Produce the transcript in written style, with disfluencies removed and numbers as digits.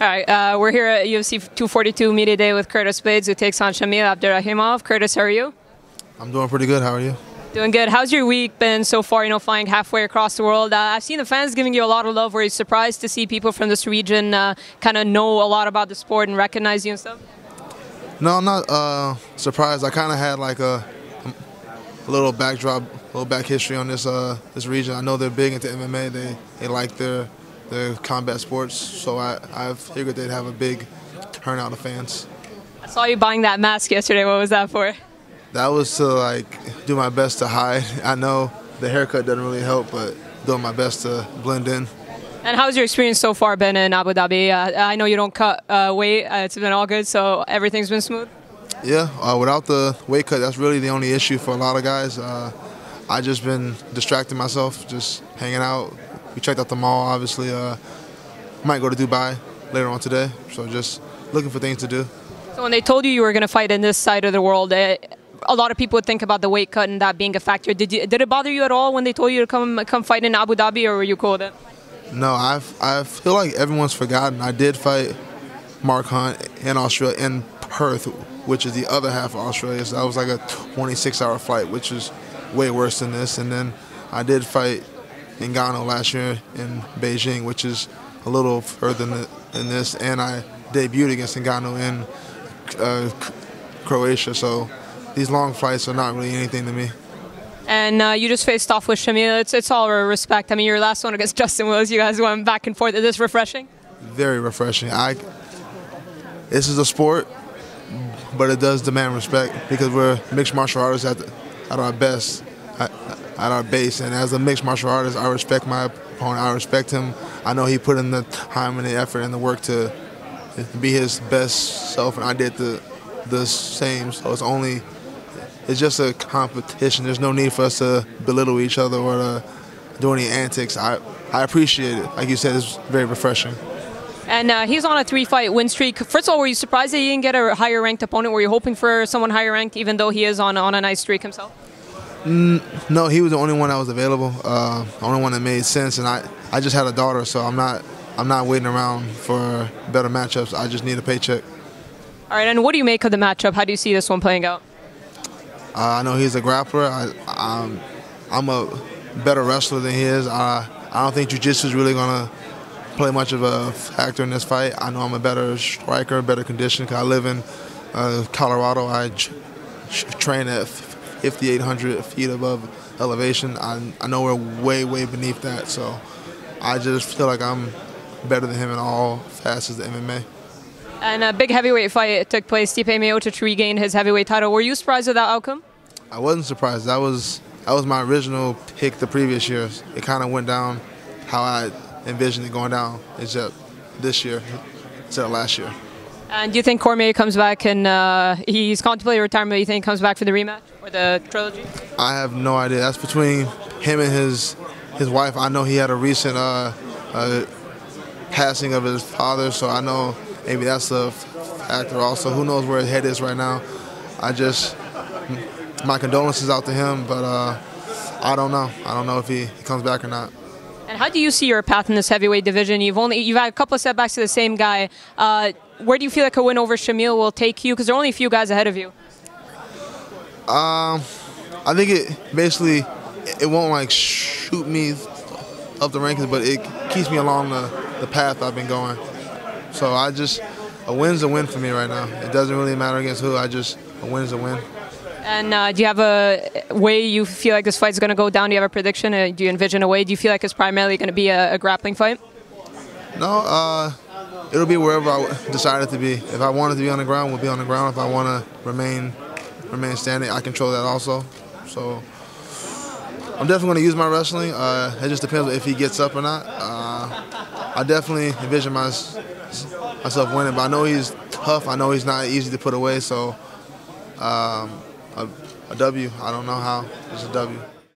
All right, we're here at UFC 242 Media Day with Curtis Blaydes, who takes on Shamil Abdurrahimov. Curtis, how are you? I'm doing pretty good. How are you? Doing good. How's your week been so far, flying halfway across the world? I've seen the fans giving you a lot of love. Were you surprised to see people from this region kind of know a lot about the sport and recognize you and stuff? No, I'm not surprised. I kind of had like a little backdrop, a little back history on this region. I know they're big into MMA. They like their combat sports, so I figured they'd have a big turnout of fans. I saw you buying that mask yesterday. What was that for? That was to do my best to hide. I know the haircut doesn't really help, but doing my best to blend in. And how's your experience so far been in Abu Dhabi? I know you don't cut weight. It's been all good, so everything's been smooth? Yeah, without the weight cut, that's really the only issue for a lot of guys. I just been distracting myself, just hanging out. We checked out the mall, obviously. Might go to Dubai later on today, so just looking for things to do. So when they told you were going to fight in this side of the world, a lot of people would think about the weight cut and that being a factor. Did it bother you at all when they told you to come fight in Abu Dhabi, or were you cool with it? No, I feel like everyone's forgotten. I did fight Mark Hunt in Australia, in Perth, which is the other half of Australia. So that was like a 26-hour flight, which is way worse than this. And then I did fight in Ghana last year in Beijing, which is a little further than this. And I debuted against Ngannou in Croatia. So these long flights are not really anything to me. And you just faced off with Shamil. It's all respect. I mean, your last one against Justin Willis, you guys went back and forth. Is this refreshing? Very refreshing. This is a sport, but it does demand respect because we're mixed martial artists at our best, at our base. And as a mixed martial artist, I respect my opponent. I respect him. I know he put in the time and the effort and the work to be his best self, and I did the same. So it's just a competition. There's no need for us to belittle each other or to do any antics. I appreciate it. Like you said, it's very refreshing. And he's on a 3-fight win streak. First of all, were you surprised that he didn't get a higher ranked opponent? Were you hoping for someone higher ranked, even though he is on a nice streak himself? No, he was the only one that was available, the only one that made sense. And I just had a daughter, so I'm not waiting around for better matchups. I just need a paycheck. All right, and what do you make of the matchup? How do you see this one playing out? I know he's a grappler. I'm a better wrestler than he is. I don't think jiu-jitsu is really going to play much of a factor in this fight. I know I'm a better striker, better condition, because I live in Colorado. I train at 5,800 feet above elevation. I know we're way, way beneath that, so I just feel like I'm better than him in all facets of MMA. And a big heavyweight fight took place. Stipe Miocic regained his heavyweight title. Were you surprised with that outcome? I wasn't surprised. That was my original pick the previous years. It kind of went down how I envisioned it going down, except this year, instead of last year. And do you think Cormier comes back and he's contemplating retirement? Do you think he comes back for the rematch or the trilogy? I have no idea. That's between him and his wife. I know he had a recent passing of his father, so I know maybe that's a factor also. Who knows where his head is right now? My condolences out to him, but I don't know. I don't know if he comes back or not. And how do you see your path in this heavyweight division? You've had a couple of setbacks to the same guy. Where do you feel like a win over Shamil will take you? Because there are only a few guys ahead of you. I think it won't shoot me up the rankings, but it keeps me along the path I've been going. So a win's a win for me right now. It doesn't really matter against who. A win's a win. And do you have a way you feel like this fight's going to go down? Do you have a prediction? Do you envision a way? Do you feel like it's primarily going to be a grappling fight? No, it'll be wherever I decide it to be. If I want it to be on the ground, we'll be on the ground. If I want to remain standing, I control that also. So I'm definitely going to use my wrestling. It just depends if he gets up or not. I definitely envision myself winning, but I know he's tough. I know he's not easy to put away, so a W. I don't know how. It's a W.